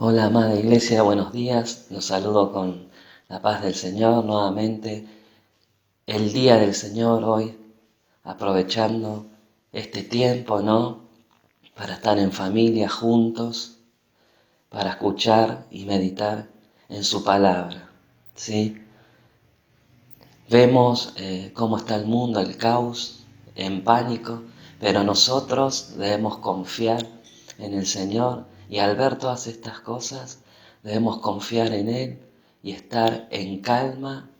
Hola, amada Iglesia, buenos días. Los saludo con la paz del Señor nuevamente. El día del Señor hoy, aprovechando este tiempo, ¿no? Para estar en familia juntos, para escuchar y meditar en su palabra, ¿sí? Vemos cómo está el mundo, el caos, en pánico, pero nosotros debemos confiar en el Señor y al ver todas estas cosas debemos confiar en Él y estar en calma.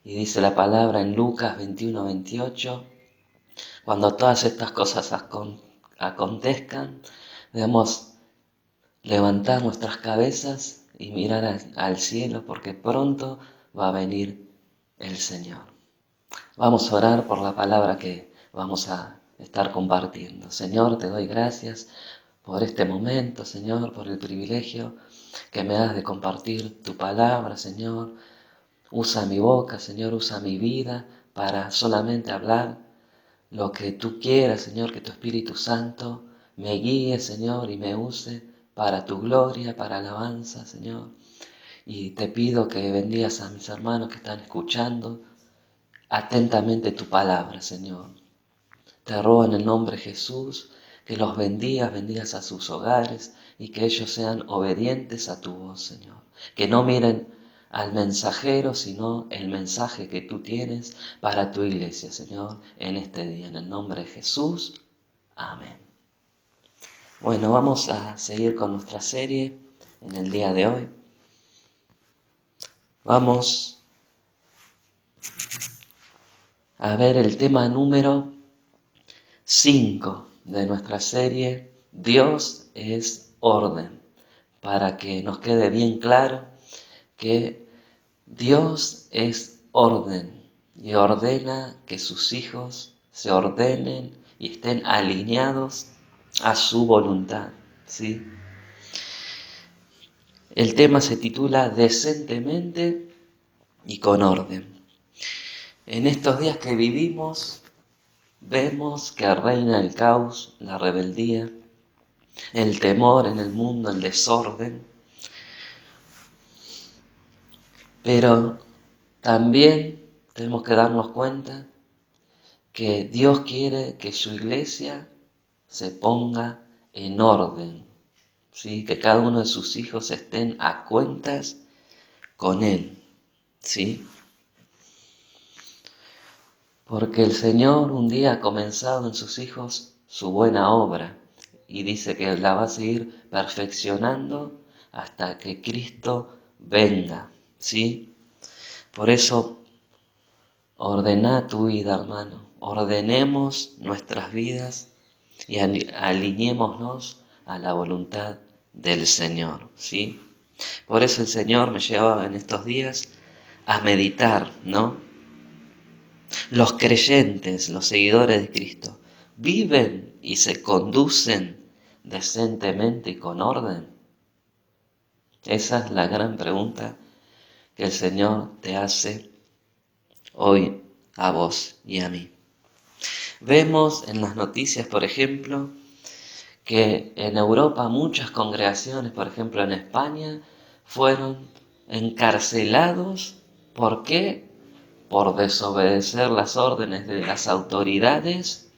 Y dice la palabra en Lucas 21-28, cuando todas estas cosas acontezcan, debemos levantar nuestras cabezas y mirar al cielo porque pronto va a venir el Señor. Vamos a orar por la palabra que vamos a estar compartiendo. Señor, te doy gracias por este momento, Señor, por el privilegio que me das de compartir tu palabra, Señor. Usa mi boca, Señor, usa mi vida para solamente hablar lo que tú quieras, Señor, que tu Espíritu Santo me guíe, Señor, y me use para tu gloria, para alabanza, Señor. Y te pido que bendigas a mis hermanos que están escuchando atentamente tu palabra, Señor. Te ruego en el nombre de Jesús que los bendigas a sus hogares y que ellos sean obedientes a tu voz, Señor. Que no miren al mensajero, sino el mensaje que tú tienes para tu iglesia, Señor, en este día. En el nombre de Jesús, amén. Bueno, vamos a seguir con nuestra serie en el día de hoy. Vamos a ver el tema número 5 de nuestra serie, Dios es orden, para que nos quede bien claro que Dios es orden y ordena que sus hijos se ordenen y estén alineados a su voluntad, ¿sí? El tema se titula Decentemente y con orden. En estos días que vivimos, vemos que reina el caos, la rebeldía, el temor en el mundo, el desorden, pero también tenemos que darnos cuenta que Dios quiere que su iglesia se ponga en orden, ¿sí? Que cada uno de sus hijos estén a cuentas con Él, ¿sí? Porque el Señor un día ha comenzado en sus hijos su buena obra y dice que la va a seguir perfeccionando hasta que Cristo venga, ¿sí? Por eso, ordena tu vida, hermano. Ordenemos nuestras vidas y alineémonos a la voluntad del Señor, ¿sí? Por eso el Señor me llevaba en estos días a meditar, ¿no? Los creyentes, los seguidores de Cristo, ¿viven y se conducen decentemente y con orden? Esa es la gran pregunta que el Señor te hace hoy a vos y a mí. Vemos en las noticias, por ejemplo, que en Europa muchas congregaciones, por ejemplo en España, fueron encarcelados. ¿Por qué? Por desobedecer las órdenes de las autoridades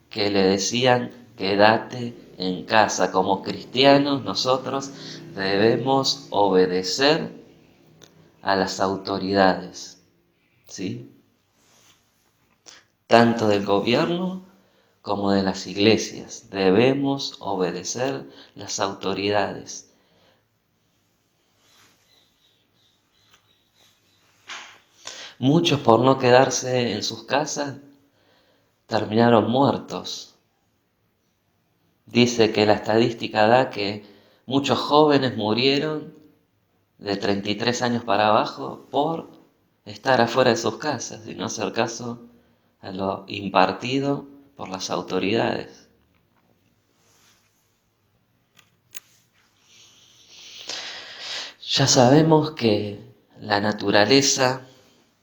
que le decían quédate en casa. Como cristianos nosotros debemos obedecer a las autoridades, ¿sí? Tanto del gobierno como de las iglesias. Debemos obedecer las autoridades. Muchos por no quedarse en sus casas terminaron muertos. Dice que la estadística da que muchos jóvenes murieron de 33 años para abajo por estar afuera de sus casas y no hacer caso a lo impartido por las autoridades. Ya sabemos que la naturaleza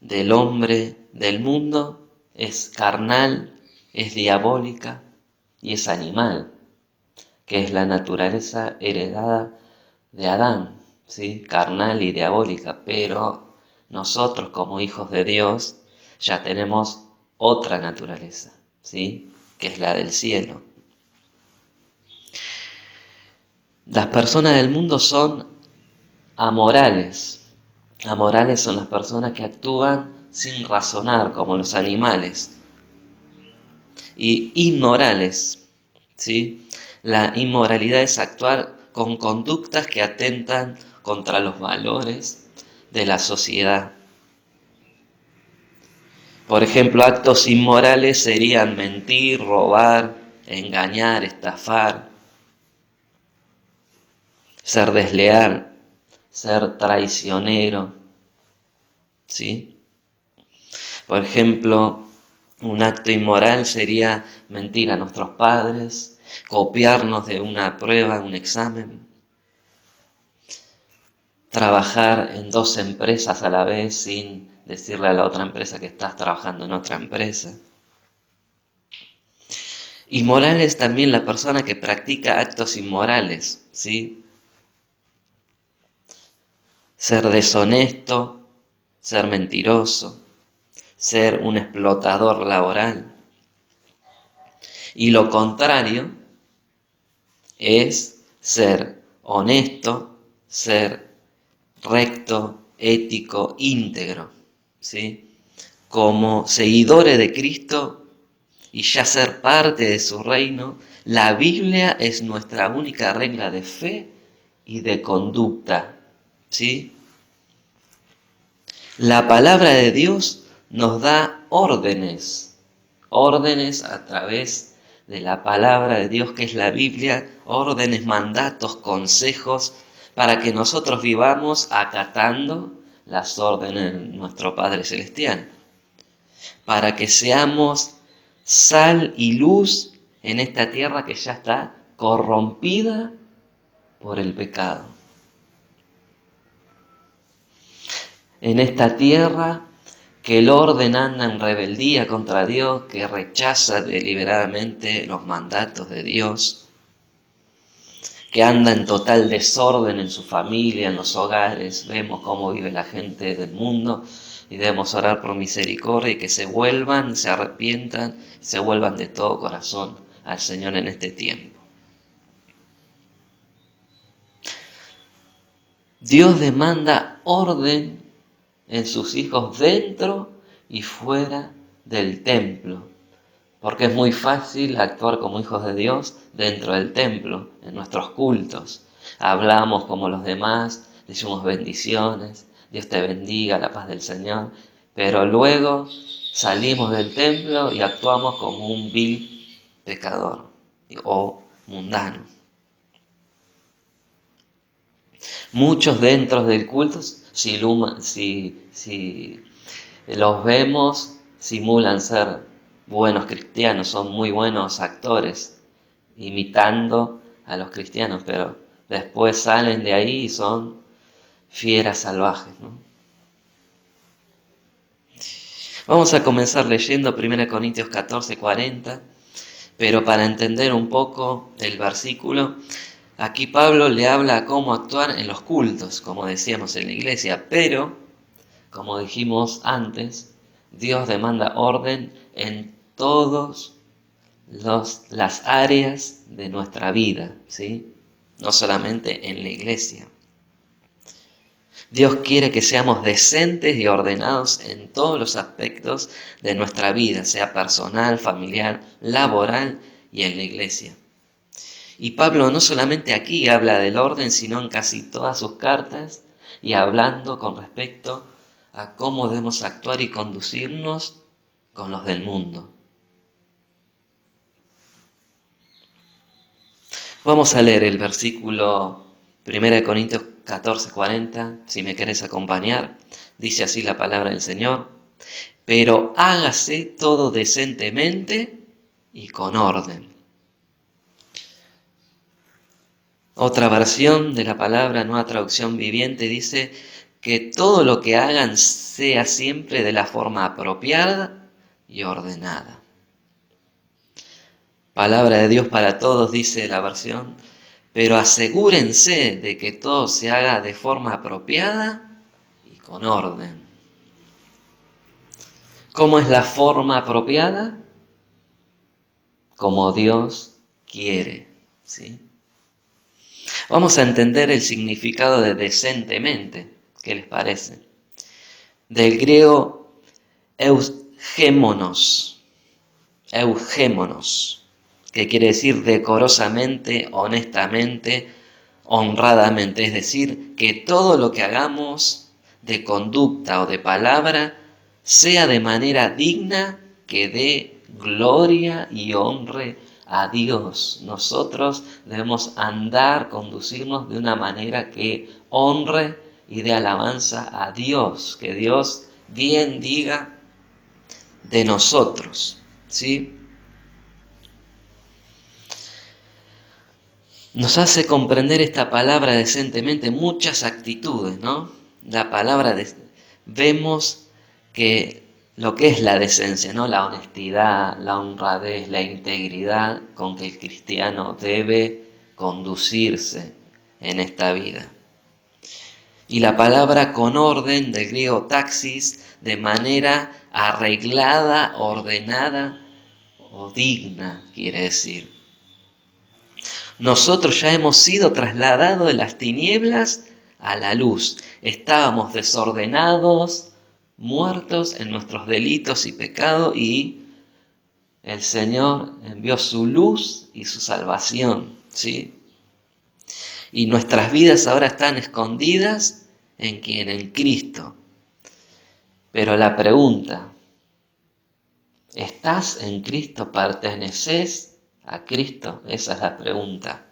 del hombre, del mundo, es carnal, es diabólica y es animal, que es la naturaleza heredada de Adán, ¿sí? Carnal y diabólica, pero nosotros como hijos de Dios ya tenemos otra naturaleza, ¿sí? Que es la del cielo. Las personas del mundo son amorales. Amorales son las personas que actúan sin razonar, como los animales. Y inmorales, ¿sí? La inmoralidad es actuar con conductas que atentan contra los valores de la sociedad. Por ejemplo, actos inmorales serían mentir, robar, engañar, estafar, ser desleal, ser traicionero, ¿sí? Por ejemplo, un acto inmoral sería mentir a nuestros padres, copiarnos de una prueba, un examen, trabajar en dos empresas a la vez sin decirle a la otra empresa que estás trabajando en otra empresa. Inmoral es también la persona que practica actos inmorales, ¿sí? Ser deshonesto, ser mentiroso, ser un explotador laboral. Y lo contrario es ser honesto, ser recto, ético, íntegro, ¿sí? Como seguidores de Cristo y ya ser parte de su reino, la Biblia es nuestra única regla de fe y de conducta, ¿sí? La palabra de Dios nos da órdenes a través de la palabra de Dios que es la Biblia, órdenes, mandatos, consejos, para que nosotros vivamos acatando las órdenes de nuestro Padre Celestial, para que seamos sal y luz en esta tierra que ya está corrompida por el pecado. En esta tierra que el orden anda en rebeldía contra Dios, que rechaza deliberadamente los mandatos de Dios, que anda en total desorden en su familia, en los hogares. Vemos cómo vive la gente del mundo y debemos orar por misericordia y que se vuelvan, se arrepientan, se vuelvan de todo corazón al Señor en este tiempo. Dios demanda orden en sus hijos dentro y fuera del templo, porque es muy fácil actuar como hijos de Dios dentro del templo, en nuestros cultos. Hablamos como los demás, decimos bendiciones, Dios te bendiga, la paz del Señor, pero luego salimos del templo y actuamos como un vil pecador o mundano. Muchos dentro del culto, si los vemos, simulan ser buenos cristianos, son muy buenos actores, imitando a los cristianos, pero después salen de ahí y son fieras salvajes, ¿no? Vamos a comenzar leyendo 1 Corintios 14:40, pero para entender un poco el versículo, aquí Pablo le habla a cómo actuar en los cultos, como decíamos en la iglesia, pero, como dijimos antes, Dios demanda orden en todas las áreas de nuestra vida, ¿sí? No solamente en la iglesia. Dios quiere que seamos decentes y ordenados en todos los aspectos de nuestra vida, sea personal, familiar, laboral y en la iglesia. Y Pablo no solamente aquí habla del orden, sino en casi todas sus cartas y hablando con respecto a cómo debemos actuar y conducirnos con los del mundo. Vamos a leer el versículo 1 Corintios 14:40, si me querés acompañar. Dice así la palabra del Señor: pero hágase todo decentemente y con orden. Otra versión de la palabra, Nueva Traducción Viviente, dice que todo lo que hagan sea siempre de la forma apropiada y ordenada. Palabra de Dios para todos, dice la versión, pero asegúrense de que todo se haga de forma apropiada y con orden. ¿Cómo es la forma apropiada? Como Dios quiere, ¿sí? Vamos a entender el significado de decentemente. ¿Qué les parece? Del griego eugémonos, que quiere decir decorosamente, honestamente, honradamente. Es decir, que todo lo que hagamos de conducta o de palabra sea de manera digna, que dé gloria y honre a Dios. Nosotros debemos andar, conducirnos de una manera que honre y dé alabanza a Dios, que Dios bien diga de nosotros, ¿sí? Nos hace comprender esta palabra decentemente muchas actitudes, ¿no? La palabra vemos que lo que es la decencia, ¿no? La honestidad, la honradez, la integridad con que el cristiano debe conducirse en esta vida. Y la palabra con orden, del griego taxis, de manera arreglada, ordenada o digna, quiere decir. Nosotros ya hemos sido trasladados de las tinieblas a la luz. Estábamos desordenados, muertos en nuestros delitos y pecados, y el Señor envió su luz y su salvación, ¿sí? Y nuestras vidas ahora están escondidas ¿en quién? En Cristo. Pero la pregunta, ¿estás en Cristo? ¿Perteneces a Cristo? Esa es la pregunta.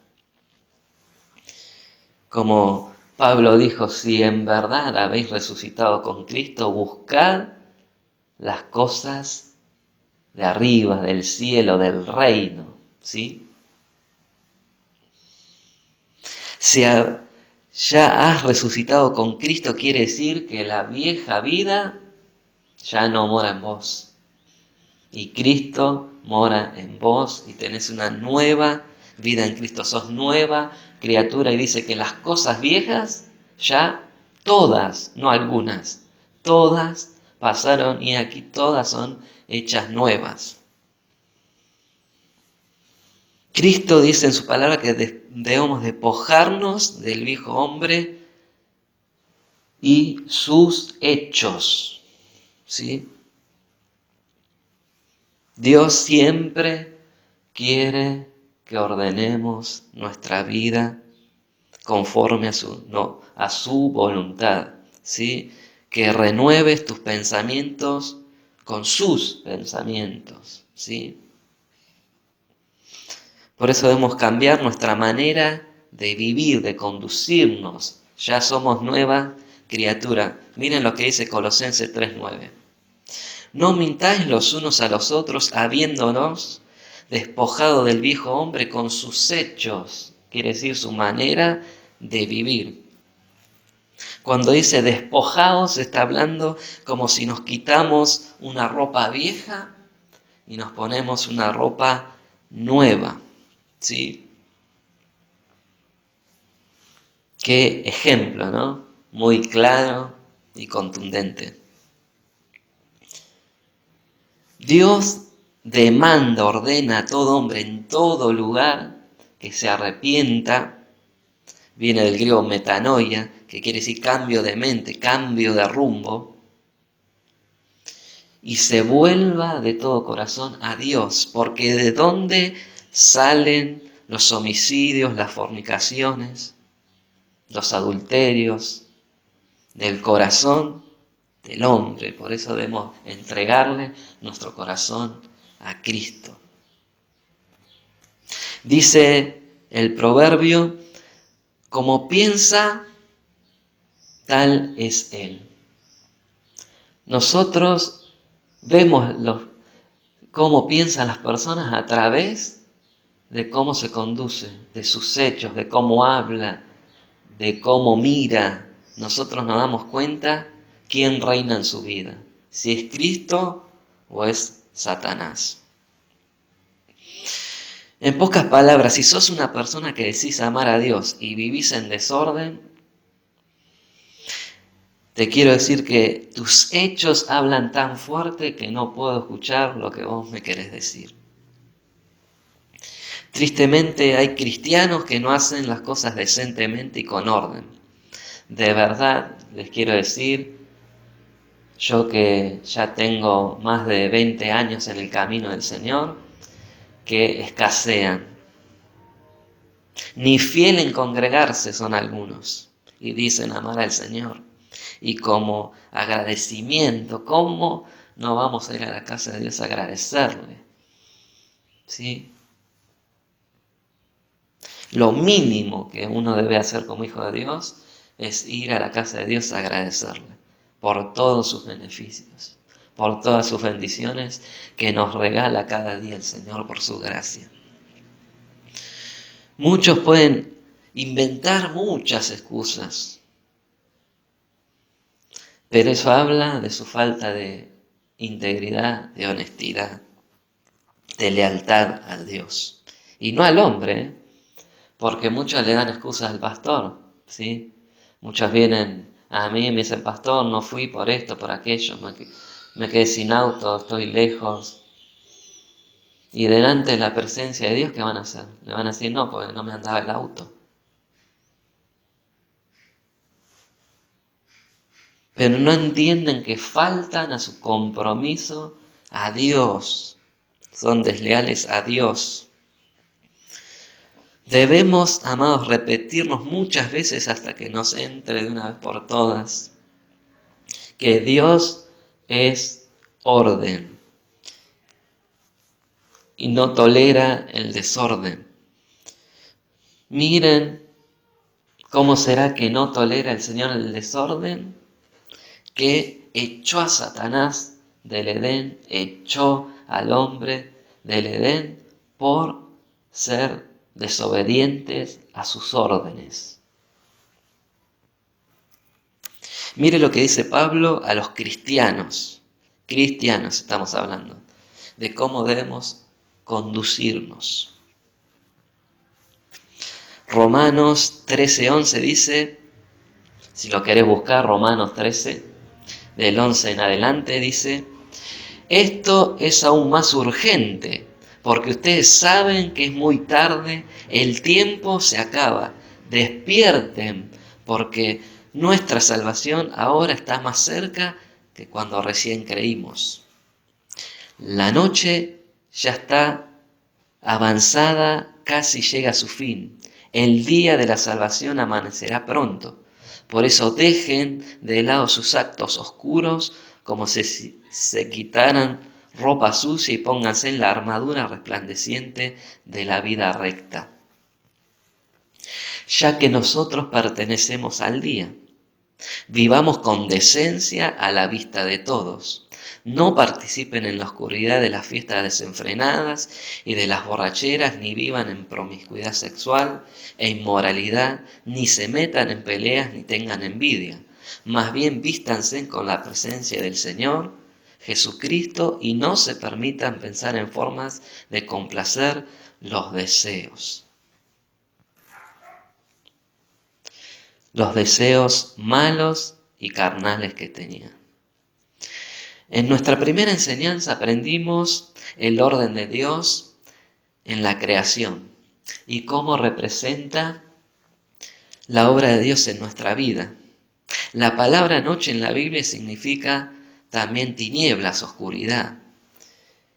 Como Pablo dijo, si en verdad habéis resucitado con Cristo, buscad las cosas de arriba, del cielo, del reino, ¿sí? Si ya has resucitado con Cristo, quiere decir que la vieja vida ya no mora en vos. Y Cristo mora en vos y tenés una nueva vida en Cristo. Sos nueva criatura y dice que las cosas viejas ya todas, no algunas, todas pasaron y aquí todas son hechas nuevas. Cristo dice en su palabra que debemos despojarnos del viejo hombre y sus hechos, ¿sí? Dios siempre quiere que ordenemos nuestra vida conforme a su voluntad, ¿sí? Que renueves tus pensamientos con sus pensamientos, ¿sí? Por eso debemos cambiar nuestra manera de vivir, de conducirnos. Ya somos nueva criatura. Miren lo que dice Colosenses 3:9. No mintáis los unos a los otros, habiéndonos despojado del viejo hombre con sus hechos, quiere decir su manera de vivir. Cuando dice despojados, está hablando como si nos quitamos una ropa vieja y nos ponemos una ropa nueva, ¿sí? Qué ejemplo, ¿no? Muy claro y contundente. Dios demanda, ordena a todo hombre en todo lugar que se arrepienta. Viene del griego metanoia, que quiere decir cambio de mente, cambio de rumbo, y se vuelva de todo corazón a Dios, porque de dónde salen los homicidios, las fornicaciones, los adulterios, del corazón del hombre. Por eso debemos entregarle nuestro corazón a Cristo. Dice el proverbio, como piensa, tal es Él. Nosotros vemos cómo piensan las personas a través de cómo se conduce, de sus hechos, de cómo habla, de cómo mira. Nosotros nos damos cuenta quién reina en su vida, si es Cristo o es Satanás. En pocas palabras, si sos una persona que decís amar a Dios y vivís en desorden, te quiero decir que tus hechos hablan tan fuerte que no puedo escuchar lo que vos me querés decir. Tristemente hay cristianos que no hacen las cosas decentemente y con orden. De verdad, les quiero decir, yo que ya tengo más de 20 años en el camino del Señor, que escasean. Ni fiel en congregarse son algunos y dicen amar al Señor. Y como agradecimiento, ¿cómo no vamos a ir a la casa de Dios a agradecerle? ¿Sí? Lo mínimo que uno debe hacer como hijo de Dios es ir a la casa de Dios a agradecerle por todos sus beneficios, por todas sus bendiciones que nos regala cada día el Señor por su gracia. Muchos pueden inventar muchas excusas, pero eso habla de su falta de integridad, de honestidad, de lealtad a Dios. Y no al hombre, ¿eh? Porque muchos le dan excusas al pastor, ¿sí? Muchos vienen a mí y me dicen, pastor, no fui por esto, por aquello, me quedé sin auto, estoy lejos. Y delante de la presencia de Dios, ¿qué van a hacer? Le van a decir, no, porque no me andaba el auto. Pero no entienden que faltan a su compromiso a Dios. Son desleales a Dios. Debemos, amados, repetirnos muchas veces hasta que nos entre de una vez por todas que Dios es orden y no tolera el desorden. Miren cómo será que no tolera el Señor el desorden, que echó a Satanás del Edén, echó al hombre del Edén por ser desobedientes a sus órdenes. Mire lo que dice Pablo a los cristianos estamos hablando, de cómo debemos conducirnos. Romanos 13:11 dice, si lo querés buscar, Romanos 13, del 11 en adelante, dice, esto es aún más urgente, porque ustedes saben que es muy tarde, el tiempo se acaba. Despierten, porque nuestra salvación ahora está más cerca que cuando recién creímos. La noche ya está avanzada, casi llega a su fin. El día de la salvación amanecerá pronto. Por eso dejen de lado sus actos oscuros, como si se quitaran ropa sucia y pónganse en la armadura resplandeciente de la vida recta. Ya que nosotros pertenecemos al día, vivamos con decencia a la vista de todos. No participen en la oscuridad de las fiestas desenfrenadas y de las borracheras, ni vivan en promiscuidad sexual e inmoralidad, ni se metan en peleas ni tengan envidia. Más bien vístanse con la presencia del Señor Jesucristo y no se permitan pensar en formas de complacer los deseos malos y carnales que tenían. En nuestra primera enseñanza aprendimos el orden de Dios en la creación y cómo representa la obra de Dios en nuestra vida. La palabra noche en la Biblia significa también tinieblas, oscuridad.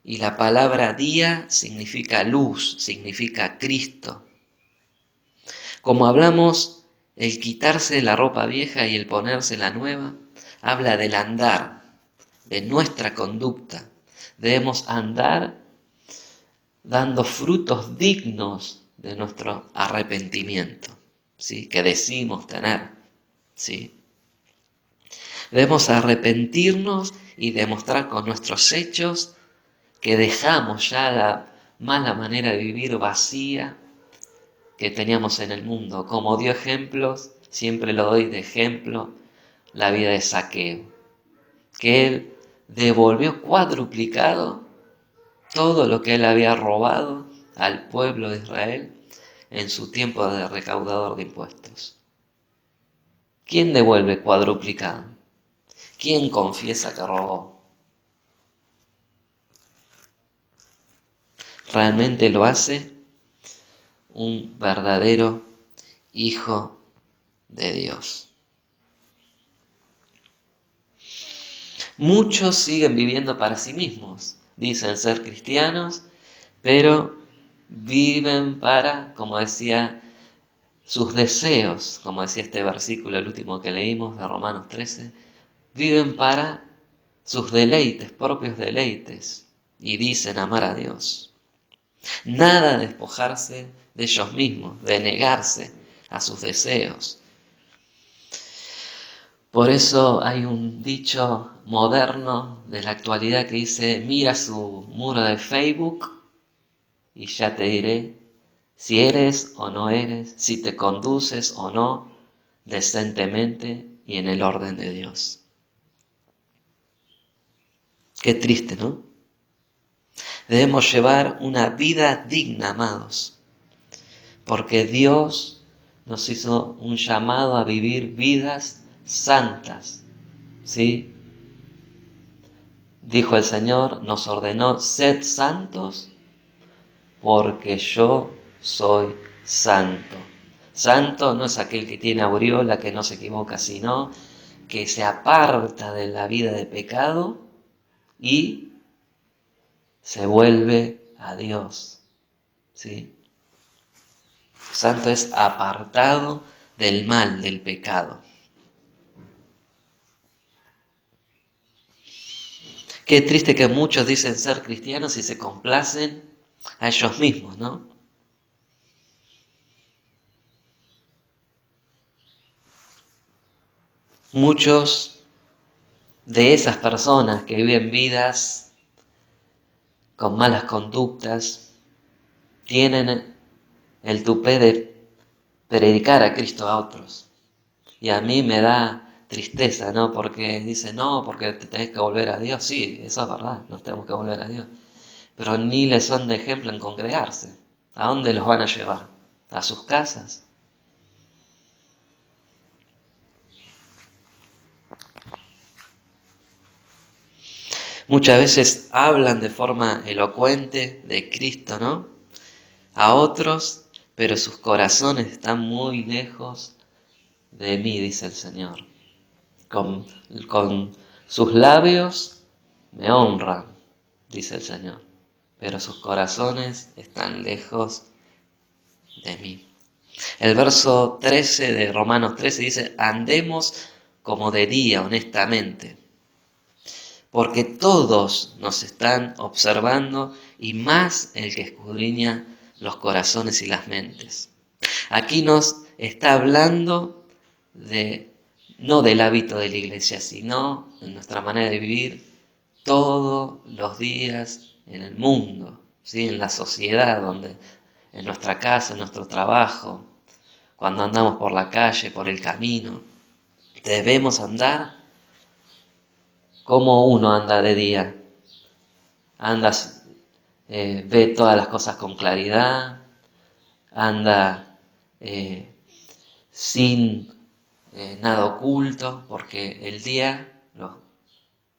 Y la palabra día significa luz, significa Cristo. Como hablamos, el quitarse la ropa vieja y el ponerse la nueva, habla del andar, de nuestra conducta. Debemos andar dando frutos dignos de nuestro arrepentimiento, ¿sí? Que decimos tener, ¿sí? Debemos arrepentirnos y demostrar con nuestros hechos que dejamos ya la mala manera de vivir vacía que teníamos en el mundo. Como dio ejemplos, siempre lo doy de ejemplo, la vida de Zaqueo, que él devolvió cuadruplicado todo lo que él había robado al pueblo de Israel en su tiempo de recaudador de impuestos? ¿Quién devuelve cuadruplicado? ¿Quién confiesa que robó? Realmente lo hace un verdadero hijo de Dios. Muchos siguen viviendo para sí mismos, dicen ser cristianos, pero viven para, como decía, sus deseos, como decía este versículo, el último que leímos de Romanos 13, viven para sus deleites, propios deleites, y dicen amar a Dios. Nada de despojarse de ellos mismos, de negarse a sus deseos. Por eso hay un dicho moderno de la actualidad que dice: mira su muro de Facebook y ya te diré si eres o no eres, si te conduces o no decentemente y en el orden de Dios. Qué triste, ¿no? Debemos llevar una vida digna, amados, porque Dios nos hizo un llamado a vivir vidas santas, ¿sí? Dijo el Señor, nos ordenó: sed santos porque yo soy santo. Santo no es aquel que tiene aureola, que no se equivoca, sino que se aparta de la vida de pecado y se vuelve a Dios, ¿sí? Santo es apartado del mal, del pecado. Qué triste que muchos dicen ser cristianos y se complacen a ellos mismos, ¿no? Muchos de esas personas que viven vidas con malas conductas tienen el tupé de predicar a Cristo a otros. Y a mí me da tristeza, ¿no? Porque dicen, no, porque te tenés que volver a Dios. Sí, eso es verdad, nos tenemos que volver a Dios. Pero ni les son de ejemplo en congregarse. ¿A dónde los van a llevar? ¿A sus casas? Muchas veces hablan de forma elocuente de Cristo, ¿no? A otros, pero sus corazones están muy lejos de mí, dice el Señor. Con sus labios me honran, dice el Señor, pero sus corazones están lejos de mí. El verso 13 de Romanos 13 dice: andemos como de día, honestamente, porque todos nos están observando, y más el que escudriña los corazones y las mentes. Aquí nos está hablando no del hábito de la iglesia, sino de nuestra manera de vivir todos los días en el mundo, ¿sí? En la sociedad, en nuestra casa, en nuestro trabajo, cuando andamos por la calle, por el camino. Debemos andar como uno anda de día. Andas, ve todas las cosas con claridad, anda sin nada oculto, porque el día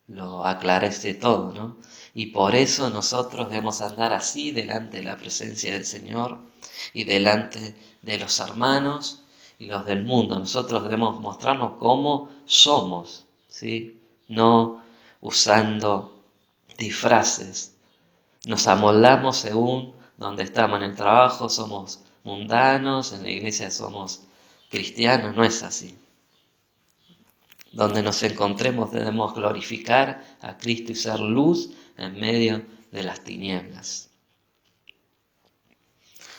lo aclarece todo, ¿no? Y por eso nosotros debemos andar así delante de la presencia del Señor y delante de los hermanos y los del mundo. Nosotros debemos mostrarnos cómo somos, ¿sí? No usando disfraces. Nos amoldamos según donde estamos. En el trabajo somos mundanos, en la iglesia somos cristianos, no es así. Donde nos encontremos debemos glorificar a Cristo y ser luz en medio de las tinieblas.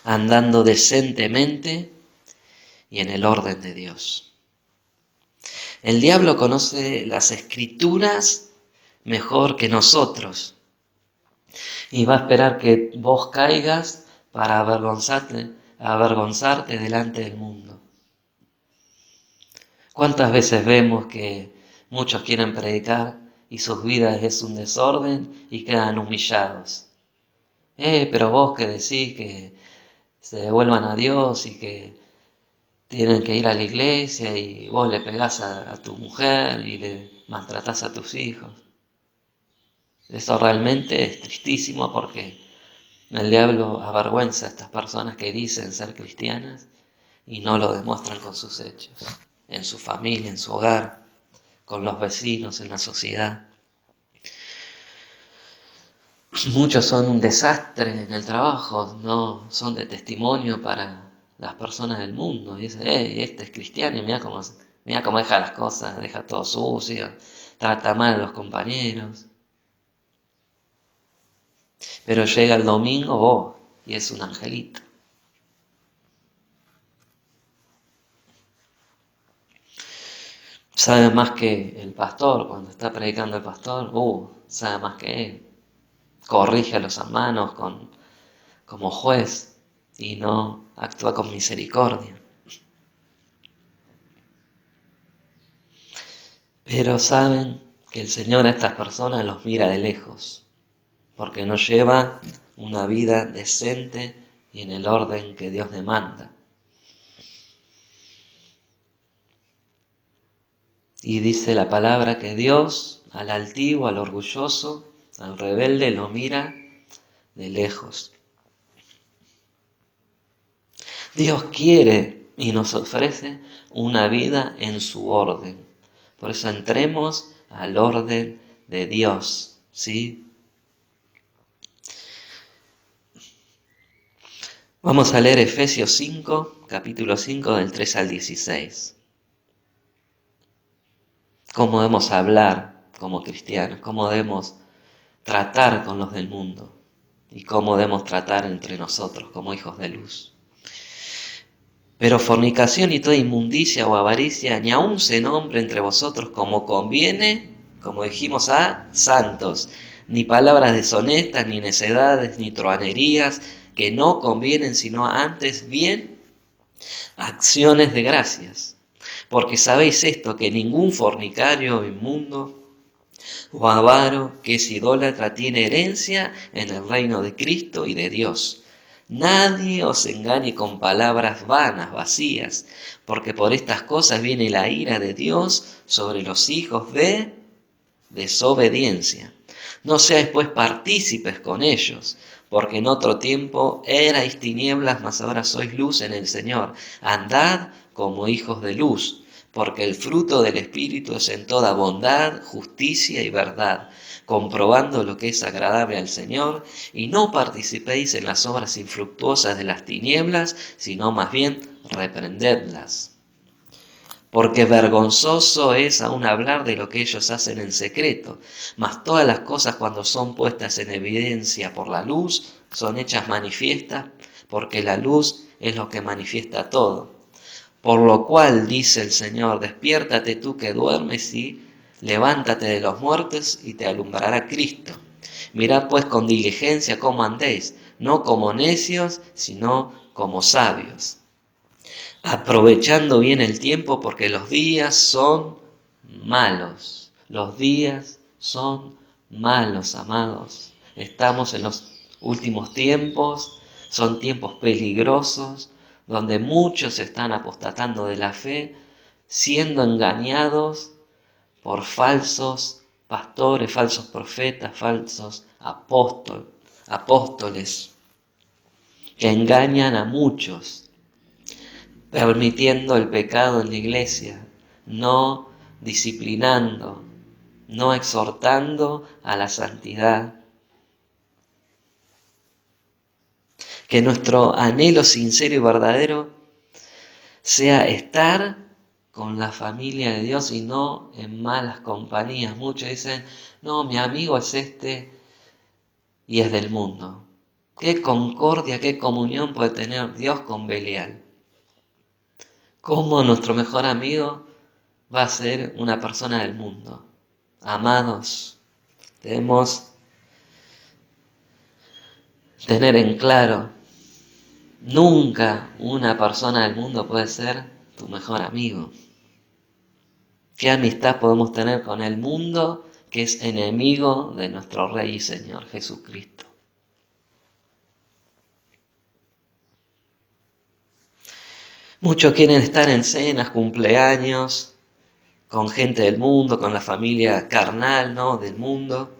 Andando decentemente y en el orden de Dios. El diablo conoce las escrituras mejor que nosotros y va a esperar que vos caigas para avergonzarte delante del mundo. ¿Cuántas veces vemos que muchos quieren predicar y sus vidas es un desorden y quedan humillados? pero vos que decís que se devuelvan a Dios y que tienen que ir a la iglesia y vos le pegás a tu mujer y le maltratás a tus hijos. Eso realmente es tristísimo porque el diablo avergüenza a estas personas que dicen ser cristianas y no lo demuestran con sus hechos, en su familia, en su hogar, con los vecinos, en la sociedad. Muchos son un desastre en el trabajo, no son de testimonio para las personas del mundo. Y dicen, este es cristiano y mira cómo deja las cosas, deja todo sucio, trata mal a los compañeros. Pero llega el domingo, y es un angelito. Sabe más que el pastor, cuando está predicando el pastor, sabe más que él. Corrige a los hermanos como juez y no actúa con misericordia. Pero saben que el Señor a estas personas los mira de lejos, porque no lleva una vida decente y en el orden que Dios demanda. Y dice la palabra que Dios al altivo, al orgulloso, al rebelde lo mira de lejos. Dios quiere y nos ofrece una vida en su orden. Por eso entremos al orden de Dios, ¿sí? Vamos a leer Efesios 5, capítulo 5, del 3 al 16. Cómo debemos hablar como cristianos, cómo debemos tratar con los del mundo y cómo debemos tratar entre nosotros como hijos de luz. Pero fornicación y toda inmundicia o avaricia ni aun se nombre entre vosotros como conviene, como dijimos, a santos, ni palabras deshonestas, ni necedades, ni truhanerías, que no convienen, sino antes bien acciones de gracias. Porque sabéis esto, que ningún fornicario o inmundo o avaro que es idólatra tiene herencia en el reino de Cristo y de Dios. Nadie os engañe con palabras vanas, vacías, porque por estas cosas viene la ira de Dios sobre los hijos de desobediencia. No seáis pues partícipes con ellos, porque en otro tiempo erais tinieblas, mas ahora sois luz en el Señor. Andad como hijos de luz, porque el fruto del Espíritu es en toda bondad, justicia y verdad, comprobando lo que es agradable al Señor, y no participéis en las obras infructuosas de las tinieblas, sino más bien reprendedlas. Porque vergonzoso es aún hablar de lo que ellos hacen en secreto, mas todas las cosas cuando son puestas en evidencia por la luz, son hechas manifiestas, porque la luz es lo que manifiesta todo. Por lo cual dice el Señor, despiértate tú que duermes y levántate de los muertos y te alumbrará Cristo. Mirad pues con diligencia cómo andéis, no como necios, sino como sabios, aprovechando bien el tiempo porque los días son malos. Los días son malos, amados. Estamos en los últimos tiempos, son tiempos peligrosos, donde muchos se están apostatando de la fe, siendo engañados por falsos pastores, falsos profetas, falsos apóstoles, que engañan a muchos, permitiendo el pecado en la iglesia, no disciplinando, no exhortando a la santidad. Que nuestro anhelo sincero y verdadero sea estar con la familia de Dios y no en malas compañías. Muchos dicen, no, mi amigo es este y es del mundo. ¿Qué concordia, qué comunión puede tener Dios con Belial? ¿Cómo nuestro mejor amigo va a ser una persona del mundo? Amados, debemos tener en claro, nunca una persona del mundo puede ser tu mejor amigo. ¿Qué amistad podemos tener con el mundo que es enemigo de nuestro Rey y Señor Jesucristo? Muchos quieren estar en cenas, cumpleaños, con gente del mundo, con la familia carnal, ¿no? Del mundo.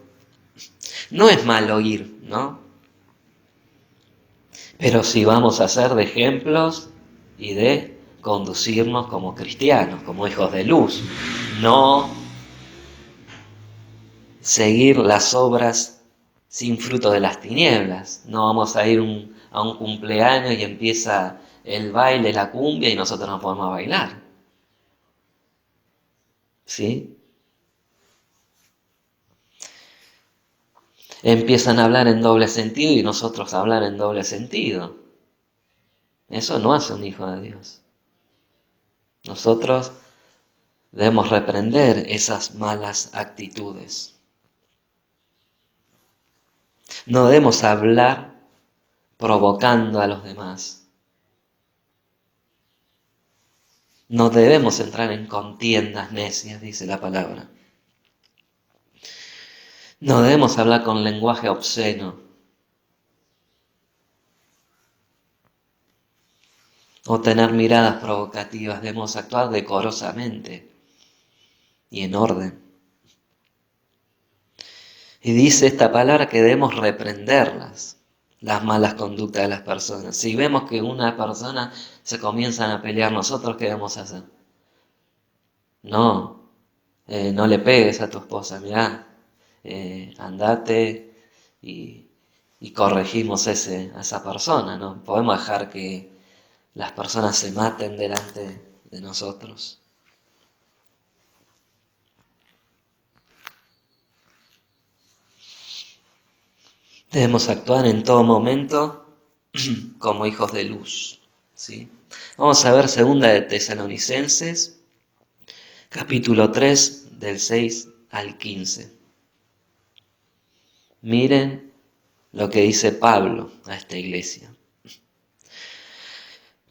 No es malo ir, ¿no? Pero sí vamos a ser de ejemplos y de conducirnos como cristianos, como hijos de luz. No seguir las obras sin fruto de las tinieblas. No vamos a ir a un cumpleaños y empieza el baile, la cumbia y nosotros no podemos bailar. ¿Sí? Empiezan a hablar en doble sentido y nosotros a hablar en doble sentido. Eso no hace un hijo de Dios. Nosotros debemos reprender esas malas actitudes. No debemos hablar provocando a los demás. No debemos entrar en contiendas necias, dice la palabra. No debemos hablar con lenguaje obsceno o tener miradas provocativas. Debemos actuar decorosamente y en orden. Y dice esta palabra que debemos reprenderlas, las malas conductas de las personas. Si vemos que una persona se comienzan a pelear, nosotros, ¿qué debemos hacer? No, no le pegues a tu esposa, mirá, andate y, y corregimos a esa persona, ¿no? Podemos dejar que las personas se maten delante de nosotros. Debemos actuar en todo momento como hijos de luz, ¿sí? Vamos a ver segunda de Tesalonicenses, capítulo 3, del 6 al 15. Miren lo que dice Pablo a esta iglesia.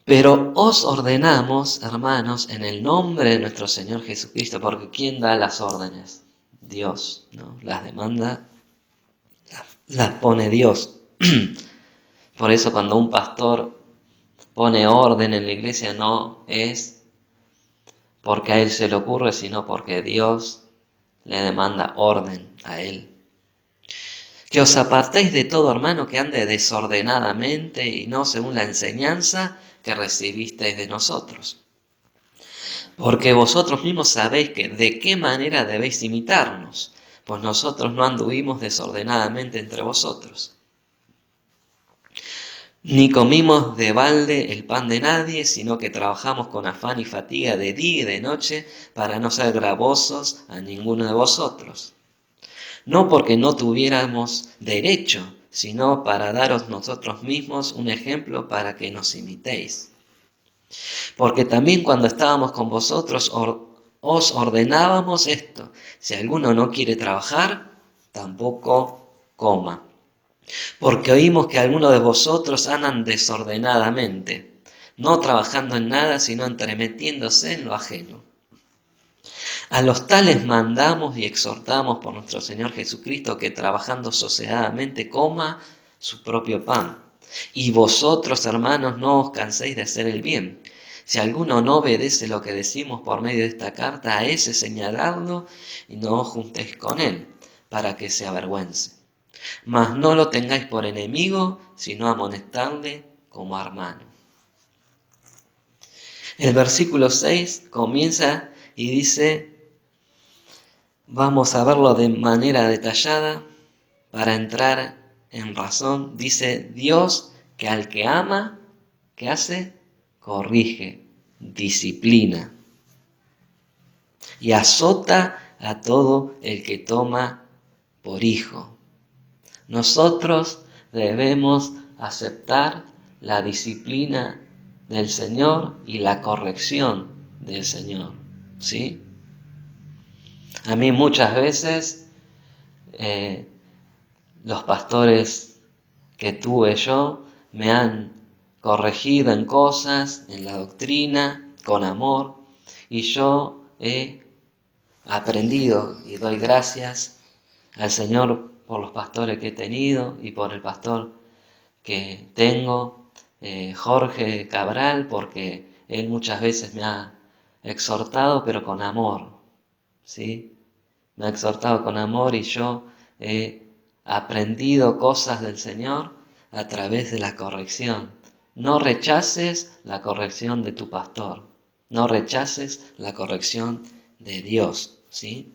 Pero os ordenamos, hermanos, en el nombre de nuestro Señor Jesucristo, porque ¿quién da las órdenes? Dios, ¿no? Las demanda, las pone Dios. Por eso cuando un pastor pone orden en la iglesia no es porque a él se le ocurre, sino porque Dios le demanda orden a él. Que os apartéis de todo hermano que ande desordenadamente y no según la enseñanza que recibisteis de nosotros. Porque vosotros mismos sabéis que de qué manera debéis imitarnos, pues nosotros no anduvimos desordenadamente entre vosotros. Ni comimos de balde el pan de nadie, sino que trabajamos con afán y fatiga de día y de noche para no ser gravosos a ninguno de vosotros. No porque no tuviéramos derecho, sino para daros nosotros mismos un ejemplo para que nos imitéis. Porque también cuando estábamos con vosotros os ordenábamos esto: si alguno no quiere trabajar, tampoco coma. Porque oímos que algunos de vosotros andan desordenadamente, no trabajando en nada, sino entremetiéndose en lo ajeno. A los tales mandamos y exhortamos por nuestro Señor Jesucristo que trabajando sosegadamente coma su propio pan. Y vosotros, hermanos, no os canséis de hacer el bien. Si alguno no obedece lo que decimos por medio de esta carta, a ese señaladlo y no os juntéis con él, para que se avergüence. Mas no lo tengáis por enemigo, sino amonestadle como hermano. El versículo 6 comienza y dice: vamos a verlo de manera detallada para entrar en razón. Dice: Dios que al que ama, ¿qué hace? Corrige, disciplina y azota a todo el que toma por hijo. Nosotros debemos aceptar la disciplina del Señor y la corrección del Señor, ¿sí? A mí muchas veces los pastores que tuve yo me han corregido en cosas, en la doctrina, con amor, y yo he aprendido y doy gracias al Señor por los pastores que he tenido y por el pastor que tengo, Jorge Cabral, porque Él muchas veces me ha exhortado, pero con amor, ¿sí? Me ha exhortado con amor y yo he aprendido cosas del Señor a través de la corrección. No rechaces la corrección de tu pastor. No rechaces la corrección de Dios, ¿sí?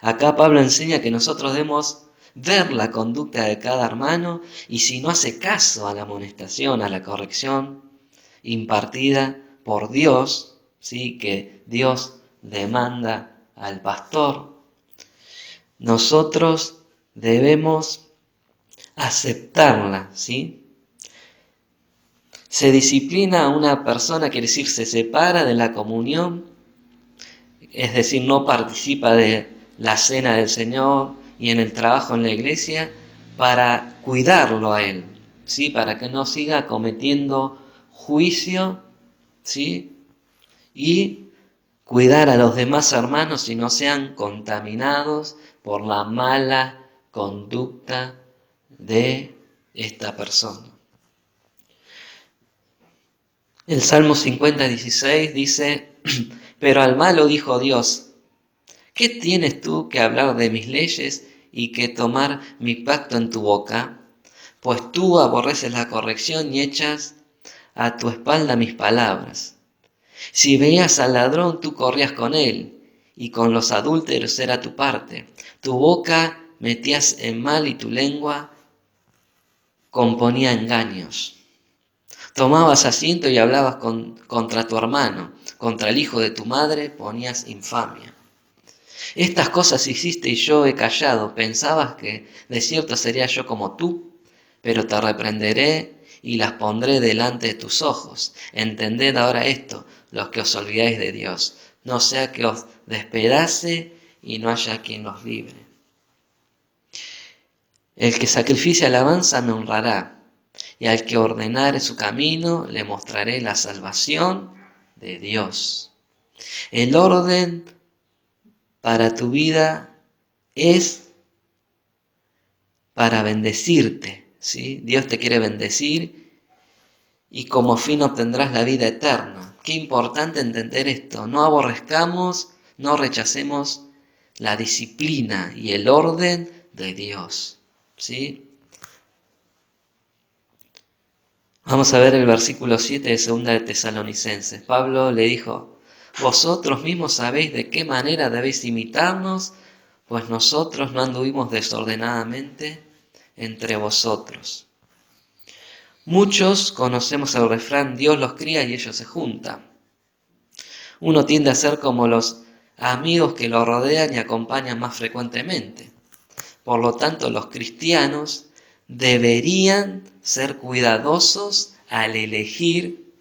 Acá Pablo enseña que nosotros debemos ver la conducta de cada hermano y si no hace caso a la amonestación, a la corrección impartida por Dios, ¿sí? Que Dios demanda al pastor, nosotros debemos aceptarla, ¿sí? Se disciplina a una persona, quiere decir, se separa de la comunión, es decir, no participa de la cena del Señor y en el trabajo en la iglesia para cuidarlo a él, ¿sí? Para que no siga cometiendo juicio, ¿sí? Y cuidar a los demás hermanos y no sean contaminados por la mala conducta de esta persona. El Salmo 50:16 dice, pero al malo dijo Dios, ¿qué tienes tú que hablar de mis leyes y que tomar mi pacto en tu boca? Pues tú aborreces la corrección y echas a tu espalda mis palabras. Si veías al ladrón, tú corrías con él, y con los adúlteros era tu parte. Tu boca metías en mal y tu lengua componía engaños. Tomabas asiento y hablabas contra tu hermano, contra el hijo de tu madre ponías infamia. Estas cosas hiciste y yo he callado. Pensabas que de cierto sería yo como tú, pero te reprenderé y las pondré delante de tus ojos. Entended ahora esto, los que os olvidáis de Dios, no sea que os despedace y no haya quien los libre. El que sacrificia alabanza me honrará, y al que ordenare su camino le mostraré la salvación de Dios. El orden para tu vida es para bendecirte, ¿sí? Dios te quiere bendecir y como fin obtendrás la vida eterna. Qué importante entender esto. No aborrezcamos, no rechacemos la disciplina y el orden de Dios, ¿sí? Vamos a ver el versículo 7 de 2 de Tesalonicenses. Pablo le dijo, vosotros mismos sabéis de qué manera debéis imitarnos, pues nosotros no anduvimos desordenadamente entre vosotros. Muchos conocemos el refrán, Dios los cría y ellos se juntan. Uno tiende a ser como los amigos que lo rodean y acompañan más frecuentemente. Por lo tanto, los cristianos deberían ser cuidadosos al elegir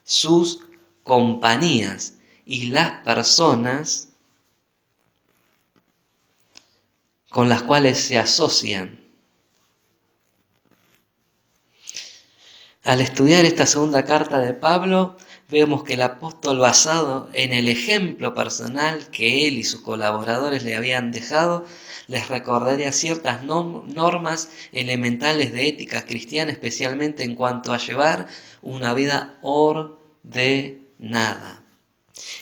sus compañías y las personas con las cuales se asocian. Al estudiar esta segunda carta de Pablo, vemos que el apóstol, basado en el ejemplo personal que él y sus colaboradores le habían dejado, les recordaría ciertas normas elementales de ética cristiana, especialmente en cuanto a llevar una vida ordenada.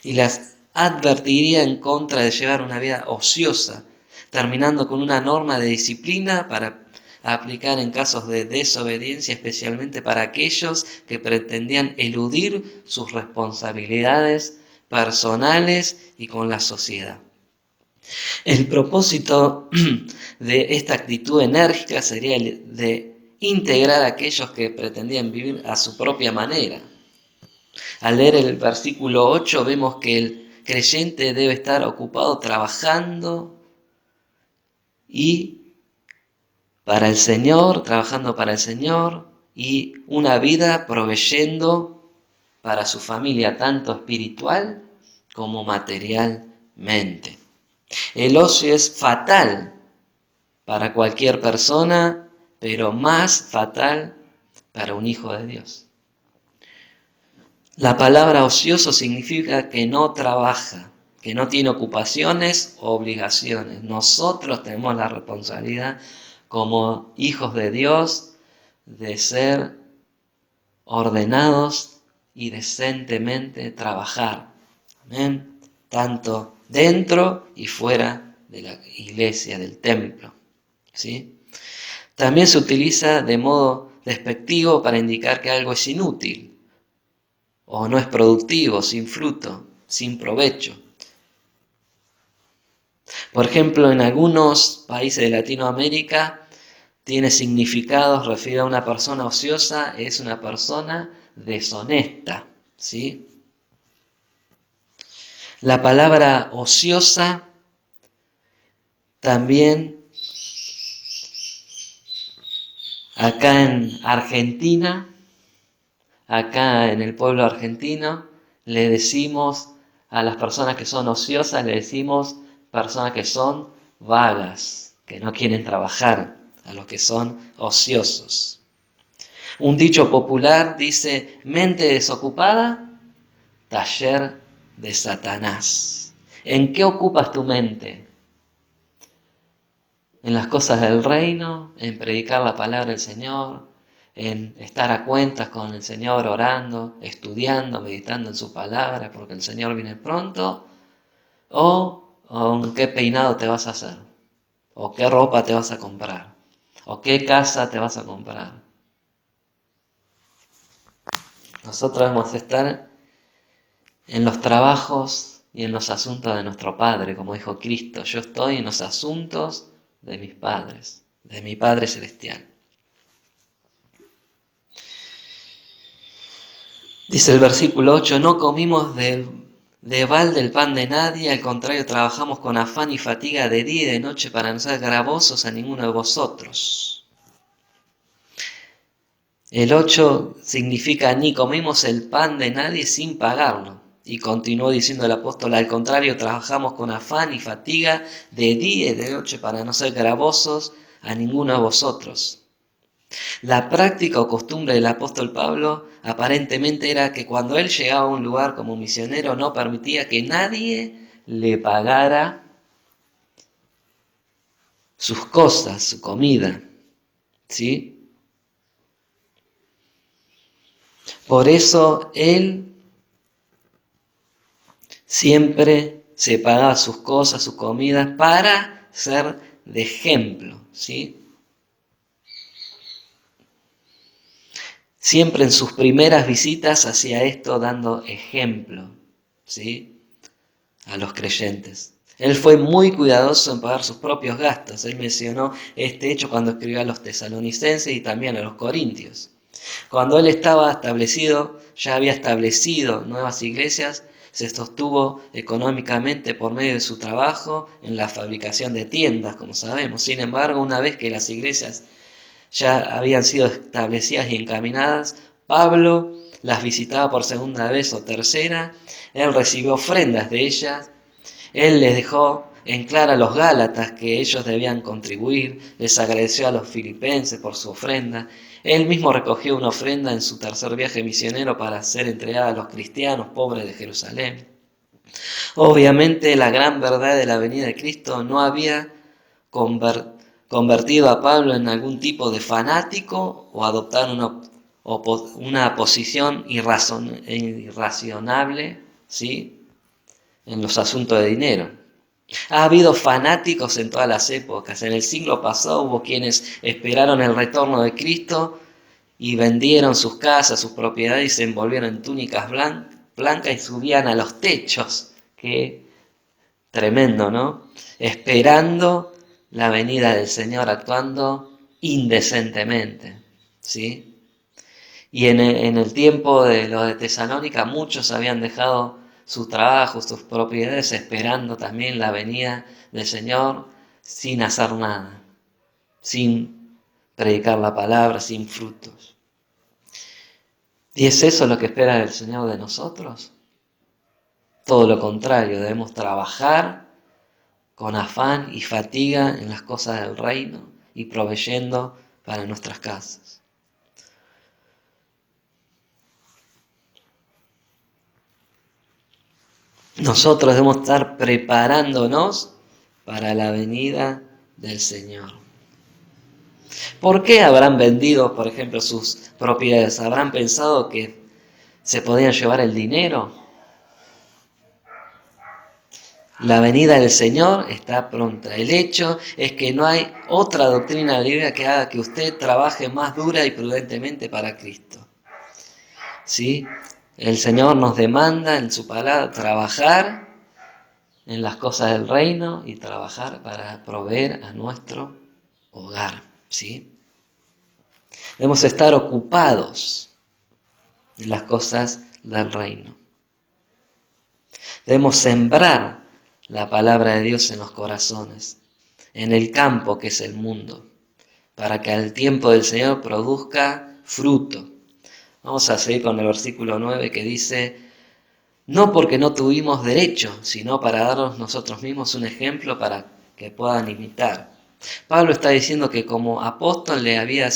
Y las advertiría en contra de llevar una vida ociosa, terminando con una norma de disciplina para aplicar en casos de desobediencia, especialmente para aquellos que pretendían eludir sus responsabilidades personales y con la sociedad. El propósito de esta actitud enérgica sería el de integrar a aquellos que pretendían vivir a su propia manera. Al leer el versículo 8 vemos que el creyente debe estar ocupado trabajando y para el Señor, trabajando para el Señor y una vida proveyendo para su familia, tanto espiritual como materialmente. El ocio es fatal para cualquier persona, pero más fatal para un hijo de Dios. La palabra ocioso significa que no trabaja, que no tiene ocupaciones o obligaciones. Nosotros tenemos la responsabilidad como hijos de Dios de ser ordenados y decentemente trabajar. Amén. Tanto dentro y fuera de la iglesia, del templo. ¿Sí? También se utiliza de modo despectivo para indicar que algo es inútil o no es productivo, sin fruto, sin provecho. Por ejemplo, en algunos países de Latinoamérica tiene significados, refiere a una persona ociosa, es una persona deshonesta, ¿sí? La palabra ociosa también acá en Argentina, acá en el pueblo argentino, le decimos a las personas que son ociosas, le decimos personas que son vagas, que no quieren trabajar, a los que son ociosos. Un dicho popular dice, mente desocupada, taller de Satanás. ¿En qué ocupas tu mente? ¿En las cosas del reino? ¿En predicar la palabra del Señor? ¿En estar a cuentas con el Señor orando, estudiando, meditando en su palabra porque el Señor viene pronto? ¿O en qué peinado te vas a hacer? ¿O qué ropa te vas a comprar? ¿O qué casa te vas a comprar? Nosotros debemos estar en los trabajos y en los asuntos de nuestro Padre, como dijo Cristo. Yo estoy en los asuntos de mis padres, de mi Padre Celestial. Dice el versículo 8, no comimos de balde el pan de nadie, al contrario trabajamos con afán y fatiga de día y de noche para no ser gravosos a ninguno de vosotros. El 8 significa ni comimos el pan de nadie sin pagarlo. Y continuó diciendo el apóstol, al contrario, trabajamos con afán y fatiga de día y de noche para no ser gravosos a ninguno de vosotros. La práctica o costumbre del apóstol Pablo aparentemente era que cuando él llegaba a un lugar como misionero no permitía que nadie le pagara sus cosas, su comida, ¿sí? Por eso él siempre se pagaba sus cosas, sus comidas, para ser de ejemplo, ¿sí? Siempre en sus primeras visitas hacía esto dando ejemplo, ¿sí? A los creyentes. Él fue muy cuidadoso en pagar sus propios gastos. Él mencionó este hecho cuando escribió a los tesalonicenses y también a los corintios. Cuando él estaba establecido, ya había establecido nuevas iglesias, se sostuvo económicamente por medio de su trabajo en la fabricación de tiendas, como sabemos. Sin embargo, una vez que las iglesias ya habían sido establecidas y encaminadas, Pablo las visitaba por segunda vez o tercera, él recibió ofrendas de ellas, él les dejó en claro a los gálatas que ellos debían contribuir, les agradeció a los filipenses por su ofrenda, él mismo recogió una ofrenda en su tercer viaje misionero para ser entregada a los cristianos pobres de Jerusalén. Obviamente la gran verdad de la venida de Cristo no había convertido a Pablo en algún tipo de fanático o adoptar una posición irracionable, ¿sí?, en los asuntos de dinero. Ha habido fanáticos en todas las épocas. En el siglo pasado hubo quienes esperaron el retorno de Cristo y vendieron sus casas, sus propiedades y se envolvieron en túnicas blancas y subían a los techos. Qué tremendo, ¿no? Esperando la venida del Señor, actuando indecentemente, ¿sí? Y en el tiempo de los de Tesalónica muchos habían dejado su trabajo, sus propiedades, esperando también la venida del Señor sin hacer nada, sin predicar la palabra, sin frutos. ¿Y es eso lo que espera el Señor de nosotros? Todo lo contrario, debemos trabajar con afán y fatiga en las cosas del reino y proveyendo para nuestras casas. Nosotros debemos estar preparándonos para la venida del Señor. ¿Por qué habrán vendido, por ejemplo, sus propiedades? ¿Habrán pensado que ¿Se podían llevar el dinero? La venida del Señor está pronta. El hecho es que no hay otra doctrina bíblica que haga que usted trabaje más dura y prudentemente para Cristo. ¿Sí? El Señor nos demanda en su palabra trabajar en las cosas del reino y trabajar para proveer a nuestro hogar. ¿Sí? Debemos estar ocupados en las cosas del reino. Debemos sembrar la palabra de Dios en los corazones, en el campo que es el mundo, para que al tiempo del Señor produzca fruto. Vamos a seguir con el versículo 9 que dice: no porque no tuvimos derecho, sino para darnos nosotros mismos un ejemplo para que puedan imitar. Pablo está diciendo que como apóstol le había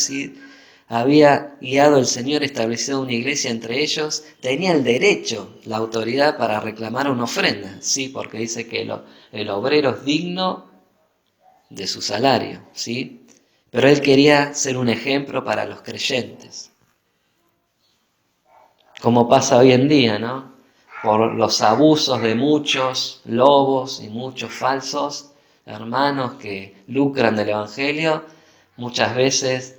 guiado el Señor, establecido una iglesia entre ellos, tenía el derecho, la autoridad para reclamar una ofrenda. Sí, porque dice que el obrero es digno de su salario, ¿sí? Pero él quería ser un ejemplo para los creyentes. Como pasa hoy en día, ¿no? Por los abusos de muchos lobos y muchos falsos hermanos que lucran del Evangelio, muchas veces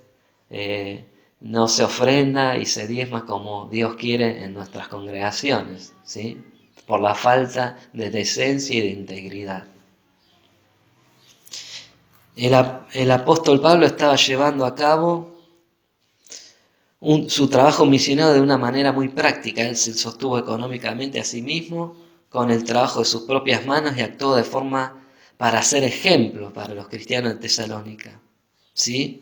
no se ofrenda y se diezma como Dios quiere en nuestras congregaciones, ¿sí? Por la falta de decencia y de integridad. El apóstol Pablo estaba llevando a cabo su trabajo misionero de una manera muy práctica. Él se sostuvo económicamente a sí mismo con el trabajo de sus propias manos y actuó de forma para ser ejemplo para los cristianos de Tesalónica. ¿Sí?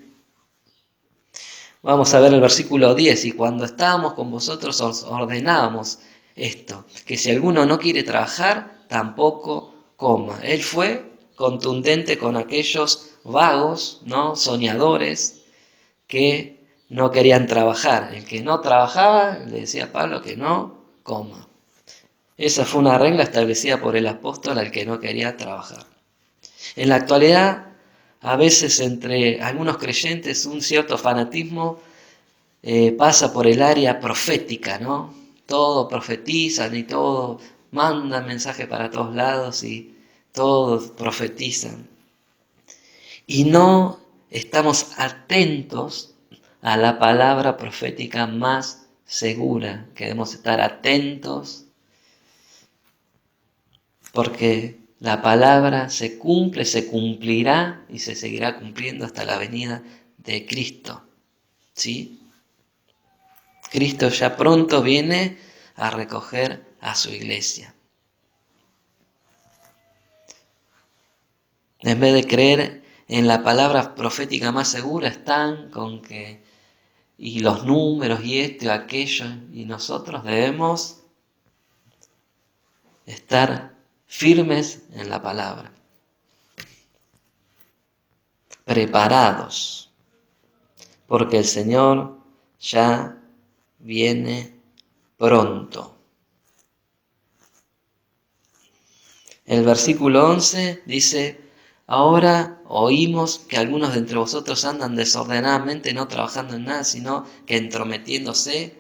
Vamos a ver el versículo 10. Y cuando estábamos con vosotros os ordenábamos esto, que si alguno no quiere trabajar, tampoco coma. Él fue contundente con aquellos vagos, ¿no? Soñadores, que no querían trabajar. El que no trabajaba, le decía a Pablo que no coma. Esa fue una regla establecida por el apóstol al que no quería trabajar. En la actualidad, a veces entre algunos creyentes un cierto fanatismo pasa por el área profética, ¿no? Todo profetizan y todo mandan mensajes para todos lados y todos profetizan. Y no estamos atentos a la palabra profética más segura. Queremos estar atentos porque la palabra se cumple, se cumplirá y se seguirá cumpliendo hasta la venida de Cristo. ¿Sí? Cristo ya pronto viene a recoger a su iglesia. En vez de creer en la palabra profética más segura, están con que y los números y esto y aquello, y nosotros debemos estar firmes en la palabra, preparados, porque el Señor ya viene pronto. El versículo 11 dice: ahora oímos que algunos de entre vosotros andan desordenadamente, no trabajando en nada, sino que entrometiéndose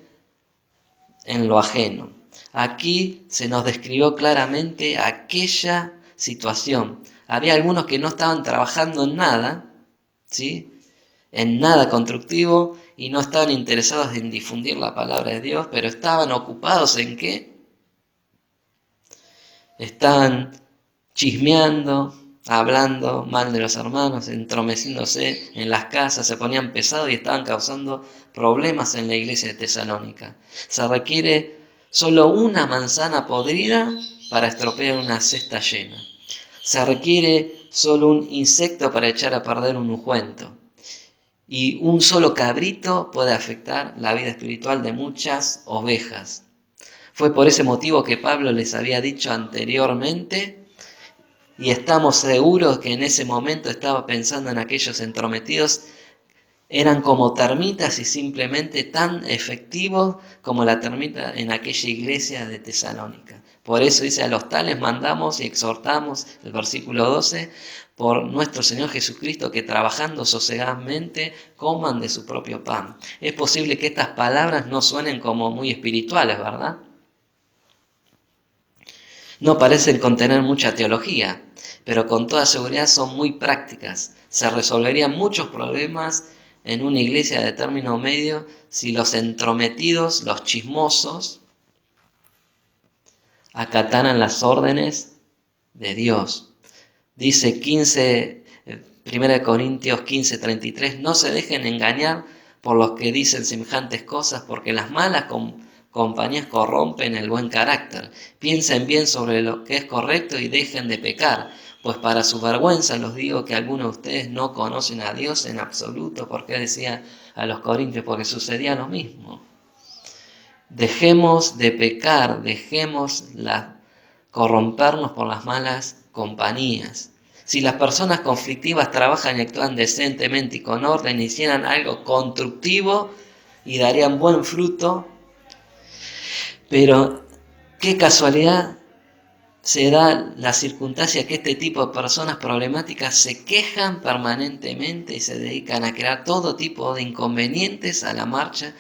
en lo ajeno. Aquí se nos describió claramente aquella situación. Había algunos que no estaban trabajando en nada, ¿sí? En nada constructivo, y no estaban interesados en difundir la palabra de Dios, pero estaban ocupados ¿en qué? Estaban chismeando, hablando mal de los hermanos, entromeciéndose en las casas, se ponían pesados y estaban causando problemas en la iglesia de Tesalónica. Se requiere solo una manzana podrida para estropear una cesta llena. Se requiere solo un insecto para echar a perder un ungüento. Y un solo cabrito puede afectar la vida espiritual de muchas ovejas. Fue por ese motivo que Pablo les había dicho anteriormente, y estamos seguros que en ese momento estaba pensando en aquellos entrometidos, eran como termitas y simplemente tan efectivos como la termita en aquella iglesia de Tesalónica. Por eso dice, a los tales mandamos y exhortamos, el versículo 12, por nuestro Señor Jesucristo, que trabajando sosegadamente coman de su propio pan. Es posible que estas palabras no suenen como muy espirituales, ¿verdad? No parecen contener mucha teología, pero con toda seguridad son muy prácticas. Se resolverían muchos problemas en una iglesia de término medio si los entrometidos, los chismosos, acataran las órdenes de Dios. Dice 1 Corintios 15:33, no se dejen engañar por los que dicen semejantes cosas, porque las malas compañías corrompen el buen carácter. Piensen bien sobre lo que es correcto y dejen de pecar, pues para su vergüenza los digo que algunos de ustedes no conocen a Dios en absoluto. Porque decía a los corintios, porque sucedía lo mismo. Dejemos de pecar, corrompernos por las malas compañías. Si las personas conflictivas trabajan y actúan decentemente y con orden, hicieran algo constructivo y darían buen fruto, pero qué casualidad se da la circunstancia que este tipo de personas problemáticas se quejan permanentemente y se dedican a crear todo tipo de inconvenientes a la marcha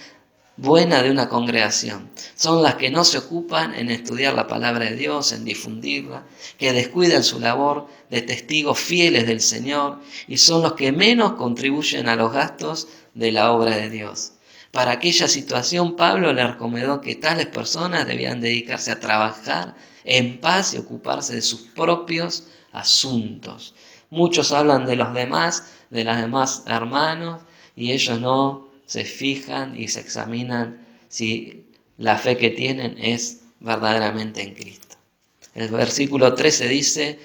buena de una congregación. Son las que no se ocupan en estudiar la palabra de Dios, en difundirla, que descuidan su labor de testigos fieles del Señor y son los que menos contribuyen a los gastos de la obra de Dios. Para aquella situación, Pablo le recomendó que tales personas debían dedicarse a trabajar en paz y ocuparse de sus propios asuntos. Muchos hablan de los demás, de los demás hermanos, y ellos no se fijan y se examinan si la fe que tienen es verdaderamente en Cristo. El versículo 13 dice,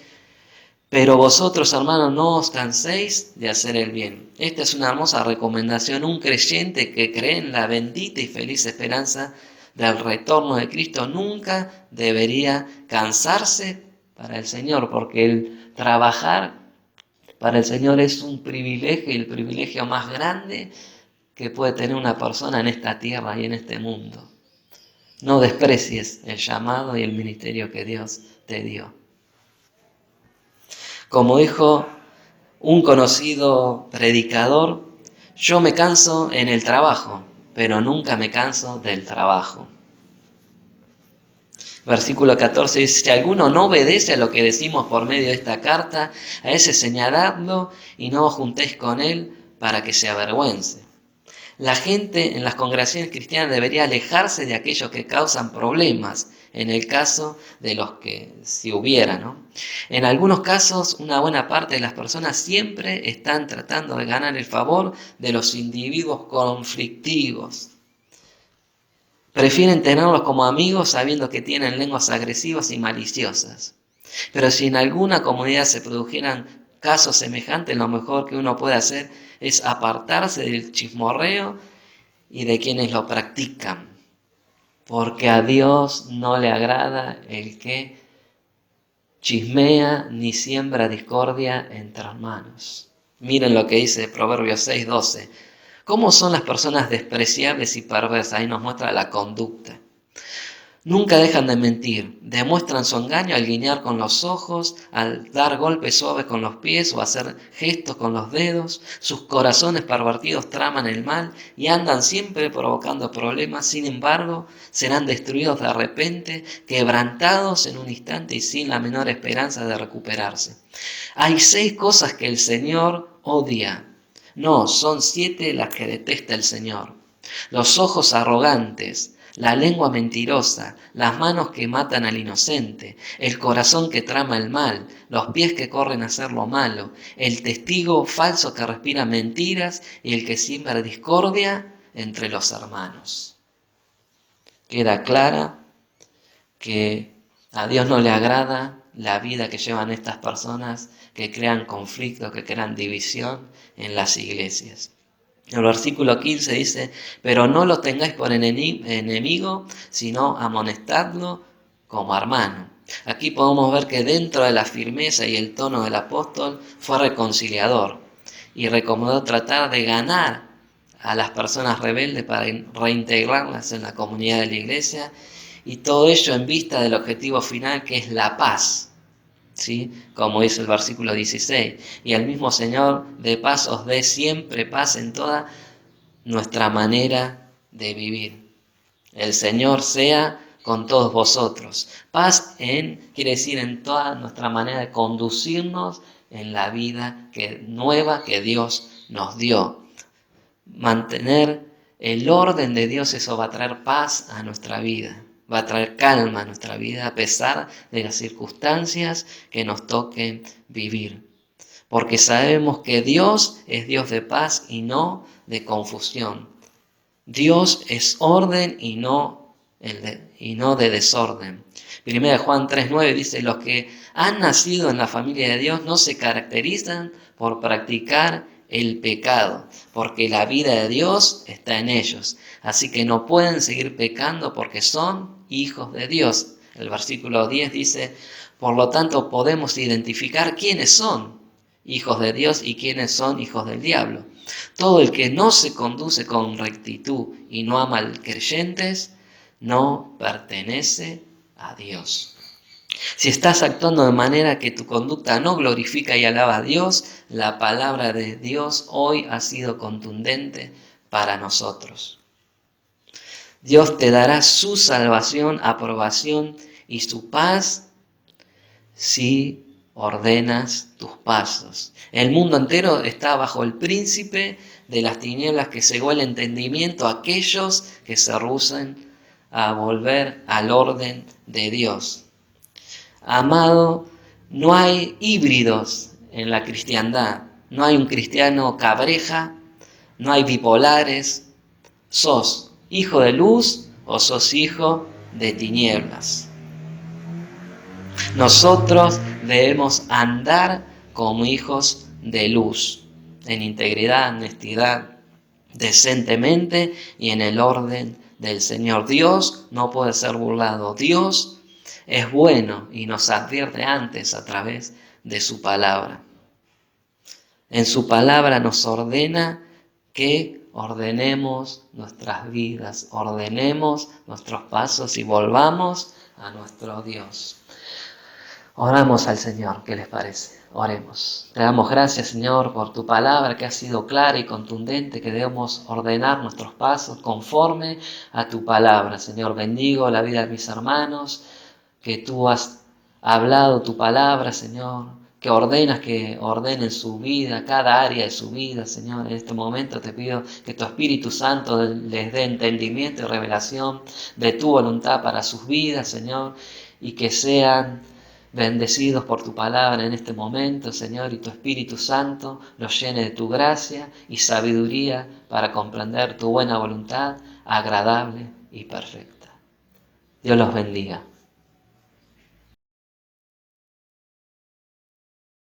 pero vosotros, hermanos, no os canséis de hacer el bien. Esta es una hermosa recomendación. Un creyente que cree en la bendita y feliz esperanza del retorno de Cristo nunca debería cansarse para el Señor, porque el trabajar para el Señor es un privilegio, y el privilegio más grande que puede tener una persona en esta tierra y en este mundo. No desprecies el llamado y el ministerio que Dios te dio. Como dijo un conocido predicador, yo me canso en el trabajo, pero nunca me canso del trabajo. Versículo 14 dice, si alguno no obedece a lo que decimos por medio de esta carta, a ese señaladlo y no os juntéis con él para que se avergüence. La gente en las congregaciones cristianas debería alejarse de aquellos que causan problemas, en el caso de los que si hubiera, ¿no? En algunos casos, una buena parte de las personas siempre están tratando de ganar el favor de los individuos conflictivos. Prefieren tenerlos como amigos sabiendo que tienen lenguas agresivas y maliciosas. Pero si en alguna comunidad se produjeran casos semejantes, lo mejor que uno puede hacer es apartarse del chismorreo y de quienes lo practican, porque a Dios no le agrada el que chismea ni siembra discordia entre hermanos. Miren lo que dice Proverbios 6:12. ¿Cómo son las personas despreciables y perversas? Ahí nos muestra la conducta. Nunca dejan de mentir, demuestran su engaño al guiñar con los ojos, al dar golpes suaves con los pies o hacer gestos con los dedos. Sus corazones pervertidos traman el mal y andan siempre provocando problemas. Sin embargo, serán destruidos de repente, quebrantados en un instante y sin la menor esperanza de recuperarse. Hay 6 cosas que el Señor odia. No, son 7 las que detesta el Señor. Los ojos arrogantes, la lengua mentirosa, las manos que matan al inocente, el corazón que trama el mal, los pies que corren a hacer lo malo, el testigo falso que respira mentiras y el que siembra discordia entre los hermanos. Queda clara que a Dios no le agrada la vida que llevan estas personas que crean conflictos, que crean división en las iglesias. El versículo 15 dice, pero no lo tengáis por enemigo, sino amonestadlo como hermano. Aquí podemos ver que dentro de la firmeza y el tono del apóstol fue reconciliador y recomendó tratar de ganar a las personas rebeldes para reintegrarlas en la comunidad de la iglesia, y todo ello en vista del objetivo final, que es la paz, ¿sí? Como dice el versículo 16, y el mismo Señor de paz os dé siempre paz en toda nuestra manera de vivir. El Señor sea con todos vosotros. Quiere decir en toda nuestra manera de conducirnos en la vida nueva que Dios nos dio. Mantener el orden de Dios, eso va a traer paz a nuestra vida, va a traer calma a nuestra vida a pesar de las circunstancias que nos toquen vivir. Porque sabemos que Dios es Dios de paz y no de confusión. Dios es orden y no de desorden. Primera de Juan 3:9 dice: los que han nacido en la familia de Dios no se caracterizan por practicar el pecado, porque la vida de Dios está en ellos. Así que no pueden seguir pecando porque son hijos de Dios. El versículo 10 dice: por lo tanto podemos identificar quiénes son hijos de Dios y quiénes son hijos del diablo. Todo el que no se conduce con rectitud y no ama al creyentes, no pertenece a Dios. Si estás actuando de manera que tu conducta no glorifica y alaba a Dios, la palabra de Dios hoy ha sido contundente para nosotros. Dios te dará su salvación, aprobación y su paz si ordenas tus pasos. El mundo entero está bajo el príncipe de las tinieblas que cegó el entendimiento a aquellos que se rehúsan a volver al orden de Dios. Amado, no hay híbridos en la cristiandad. No hay un cristiano cabreja, no hay bipolares. ¿Sos hijo de luz o sos hijo de tinieblas? Nosotros debemos andar como hijos de luz, en integridad, honestidad, decentemente y en el orden del Señor. Dios no puede ser burlado. Dios es bueno y nos advierte antes a través de su palabra. En su palabra nos ordena que ordenemos nuestras vidas, ordenemos nuestros pasos y volvamos a nuestro Dios. Oramos al Señor, ¿qué les parece? Oremos. Te damos gracias, Señor, por tu palabra que ha sido clara y contundente, que debemos ordenar nuestros pasos conforme a tu palabra. Señor, bendigo la vida de mis hermanos, que tú has hablado tu palabra, Señor, que ordenen su vida, cada área de su vida, Señor. En este momento te pido que tu Espíritu Santo les dé entendimiento y revelación de tu voluntad para sus vidas, Señor, y que sean bendecidos por tu palabra en este momento, Señor, y tu Espíritu Santo los llene de tu gracia y sabiduría para comprender tu buena voluntad, agradable y perfecta. Dios los bendiga.